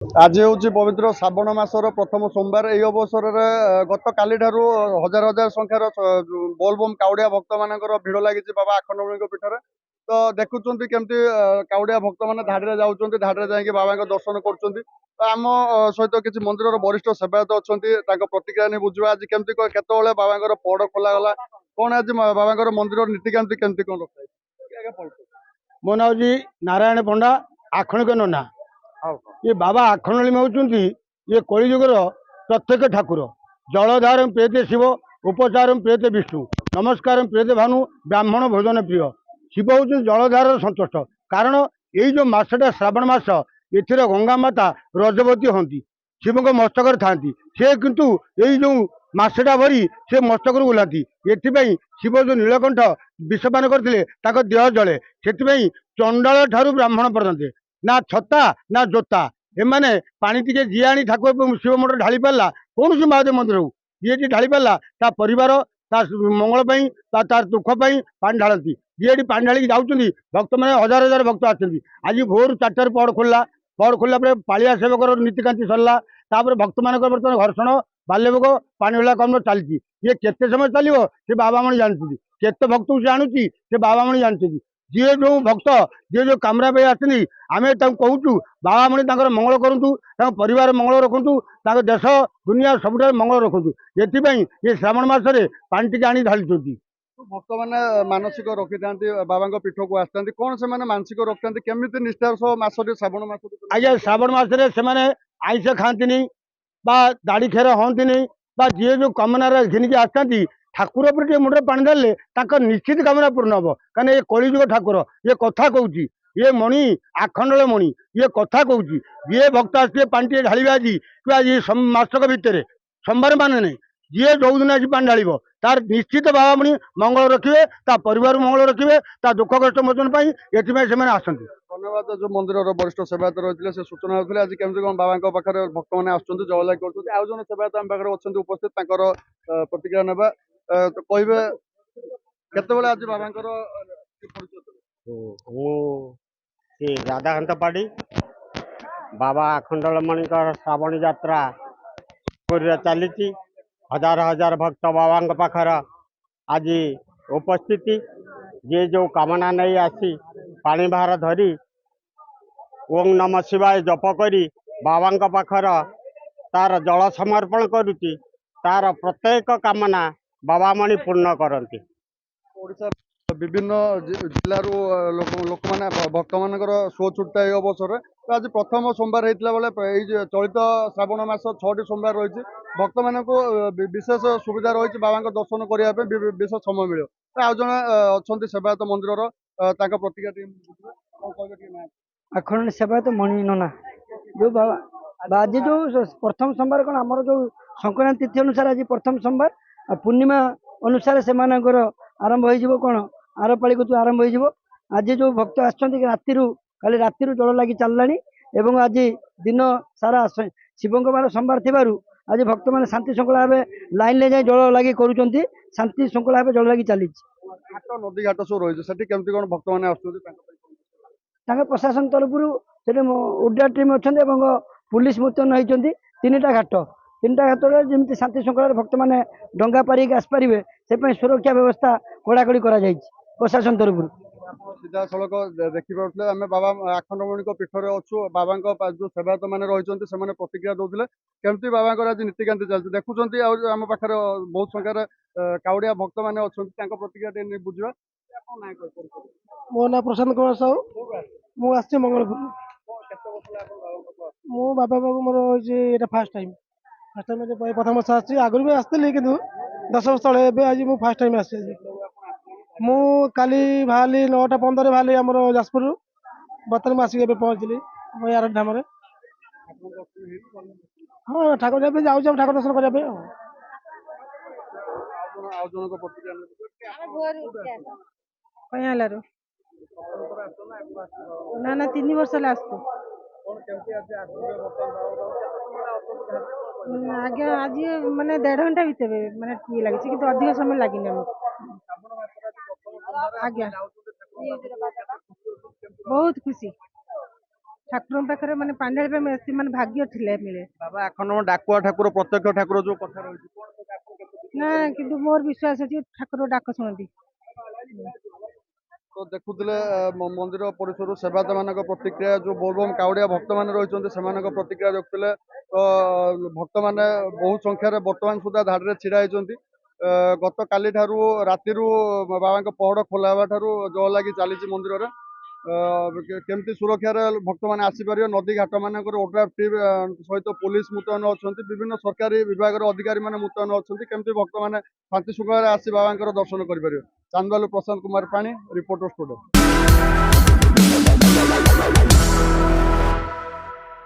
आज हूँ पवित्र श्रावण मासर प्रथम सोमवार। यही अवसर में गत काली हजार हजार संख्यार बोलबम काउड़िया भक्त मान भिड़ लगी बाबा आखंडमणि पीठर। तो देखुं केमती काउड़िया भक्त मैंने धाड़ी जाऊँच धाड़ी जाकि बाबा दर्शन कर आम सहित किसी मंदिर वरिष्ठ सेवायत अच्छा प्रतिक्रिया नहीं बुझा आज केमती केत बाबा पड़ खोलागला कौन आज बाबा मंदिर नीतिकांति केमती कौन रखा। मो ना हूँ नारायण पंडा आखणिक नना। ये बाबा आखंडमणि होती ये कलिजुगर प्रत्येक ठाकुर। जलधार पेते शिव उपचार पेते विष्णु नमस्कार पेते भानु ब्राह्मण भोजन प्रिय। शिव हूँ जलधार संतुष्ट कारण यही जो मसटा श्रावण मास एथिर गंगा माता रजवती होती शिव मस्तक था से किंतु यही जो मसटा भरी से मस्तक ओह्लाती एपाई शिव जो नीलकंठ विषपान करते देह जले से चंडाल ठारू ब्राह्मण पर्यंत ना छता ना जोता एमाने पानी टिके जी आनी ठाकुर शिव मठ ढाली पारा कौन सी महादेव मंदिर को जी ढाली पारा ता परिवार ता मंगल तार दुख पानी ढालती जी पानी ढाली जाऊँच भक्त मैंने हजार हजार भक्त आसती। आज भोर 4टार पड़ खोलला पालिया सेवक नीतिकांति सरला भक्त मान बर्तमान घर्षण बाल्यभोग पानी वेला कम चलती ये केते समय चलो से बाबामणि जानते केते भक्त से आणुची से बाबामणि जानते। जी जो भक्त जी जो कामरा पे आसती आम कहूँ बाबामणि मंगल करूँ परिवार मंगल रखु देश दुनिया सब मंगल रखु ये श्रावण मसरे पानी टी आनी ढाली। भक्त मैंने मानसिक रखी था बाबा पीठ को आसता कौन से मानसिक रखता केमी निष्ठार सह मसटे श्रावण मास। आज्ञा श्रावण मसरे से आईष खाती दाढ़ी खेर हमें जी जो कामनार घिनिकी आसता ठाकुर पर मुंडे पानी ढाले निश्चित कामना पूर्ण हम कहीं ये कलिजुग ठाकुर ये कथा कहूँ ये मणि आखंडल मणि ये कथा कहूँ ये भक्त आसते पानी ढाल आज कि आज मासक भितर सोमवार मान नहीं जी जो दिन आज पानी ढाल तार निश्चित बाबामणि मंगल रखिए परिवार मंगल रखिए दुख कष्ट मोचन से आसती। धन्यवाद। जो मंदिर वरिष्ठ सेवायत रही से सूचना होते आज केमती कौन बाबा पाखे भक्त मैंने आसुँच जल कर आज जन सेवायत आम पाखे अच्छा उपस्थित प्रतिक्रिया ना तो कहे केत आज बाबा राधाकांत पाड़ी बाबा आखंडलमणि श्रावणी यात्रा पुरी चली हजार हजार भक्त बाबा पाखर आज उपस्थिति जे जो कामना नहीं आसी पानी भार धरी ओं नम शिवाय जप करी बाबा पाखर तार जल समर्पण करुच्ची तार प्रत्येक कामना बाबामणि पूर्ण करती। विभिन्न जिलूर लोक मैंने भक्त मान शो छुट्टा ये अवसर तो आज प्रथम सोमवार होता बेले चलित श्रावण मास 6टी सोमवार रही भक्त मान विशेष सुविधा रही बाबा दर्शन करने विशेष समय मिले आज जन अच्छा सेवायत मंदिर प्रतिक्रिया आखंड सेवायत मणि नना जो बाबा आज जो प्रथम सोमवार कौन आमर जो संक्रांति तिथि अनुसार आज प्रथम सोमवार पूर्णिमा अनुसार से आरंभ हो कौन आर पाली को आरंभ हो आज जो भक्त आती काली राति जल लगी चलला आज दिन सारा शिवों मान सोमवार थी आज भक्त मैंने शांति श्रृंखला भाव लाइन ले जाए जल लगी करुँच शांति श्रृंखला भाव जल लगी चली नदी घाट सब रही केमती कौन भक्त मैंने प्रशासन तरफ उड्डा टीम अच्छा पुलिस मुतयन होती 3टा घाट 3टा घाट जमी शांति श्रृंखला भक्त मैंने डंगा पारिक आसपारे से सुरक्षा व्यवस्था कड़ाकड़ी कर प्रशासन तरफ सीधा सड़क देखिपे आम बाबा आखंडमणि पीठर अच्छु बाबा जो सेवायत मैंने रही से प्रतिक्रिया दौले केमती बाबा आज नीतिकांति चलती देखुं आम पाखे बहुत संख्यार काउड़िया भक्त मैंने अच्छा प्रतिक्रिया बुझा। मो ना प्रशांत कुमार साहू मुझे मंगलपुर मो बाबा बाबू मोर फास्ट टाइम प्रथम वर्ष आगुरी भी आसती कि 10 वर्ष तले आज मुझे फास्ट टाइम आसी मु काली बाहरी 9टा 15 बाहरी आम जाजपुर बर्तमान मुझे पहुँचली यार धाम हाँ ठाकुर जाऊँ ठाकुर दर्शन करने कयालू ना ना 3 वर्ष आसतु आज्ञा आज माने 1.5 घंटा भीतर माने ठीक लगी कि अधिक समय लगे आज्ञा बहुत खुशी ଠାକୁରଙ୍କ ପାଖରେ ମାନେ ପାଣି ଢାଳିବା ବେଶୀ ମାନେ ଭାଗ୍ୟ ଥିଲେ ମିଳେ। ବାବା ଆଖଣ୍ଡଳମଣି ଡାକୁଆ ଠାକୁର ପ୍ରତ୍ୟକ୍ଷ ଠାକୁର ଯୋଉ କଥା ରହିଛି କଣ ସେଇଟା ଆପଣ କେତେ ନା କିନ୍ତୁ ମୋର ବିଶ୍ୱାସ ଅଛି ଠାକୁର ଡାକ ଶୁଣନ୍ତି। ତ ଦେଖୁଥିଲେ ମନ୍ଦିର ପରିସରରୁ ସେବାୟତ ମାନଙ୍କ ପ୍ରତିକ୍ରିୟା ଯୋଉ ବୋଲବମ୍ କାଉଡିଆ ଭକ୍ତମାନେ ରହିଛନ୍ତି ସେମାନଙ୍କ ପ୍ରତିକ୍ରିୟା ଦେଖୁଥିଲେ। ତ ଭକ୍ତମାନେ ବହୁ ସଂଖ୍ୟାରେ ବର୍ତ୍ତମାନ ସୁଦ୍ଧା ଧାଡ଼ିରେ ଛିଡା ହେଇଛନ୍ତି। ଗତକାଲି ଠାରୁ ରାତିରୁ ବାବାଙ୍କ ପହଡ ଖୋଲା ହେବା ଠାରୁ ଜଳ ଲାଗି ଚାଲିଛି ମନ୍ଦିରରେ। କେମିତି ସୁରକ୍ଷାରେ ଭକ୍ତମାନେ ଆସିପାରିବେ ନଦୀ ଘାଟ ମାନଙ୍କରେ ଓଡ୍ରାଫ୍ ଟିମ୍ ସହିତ ପୋଲିସ ମୁତୟନ ଅଛନ୍ତି। ବିଭିନ୍ନ ସରକାରୀ ବିଭାଗର ଅଧିକାରୀ ମାନେ ମୁତୟନ ଅଛନ୍ତି। କେମିତି ଭକ୍ତମାନେ ଶାନ୍ତି ଶୃଙ୍ଖଳାରେ ଆସି ବାବାଙ୍କର ଦର୍ଶନ କରିପାରିବେ। ଚାନ୍ଦବାଲି ପ୍ରଶାନ୍ତ କୁମାର ପାଣି ରିପୋର୍ଟର ଷ୍ଟୁଡିଓ।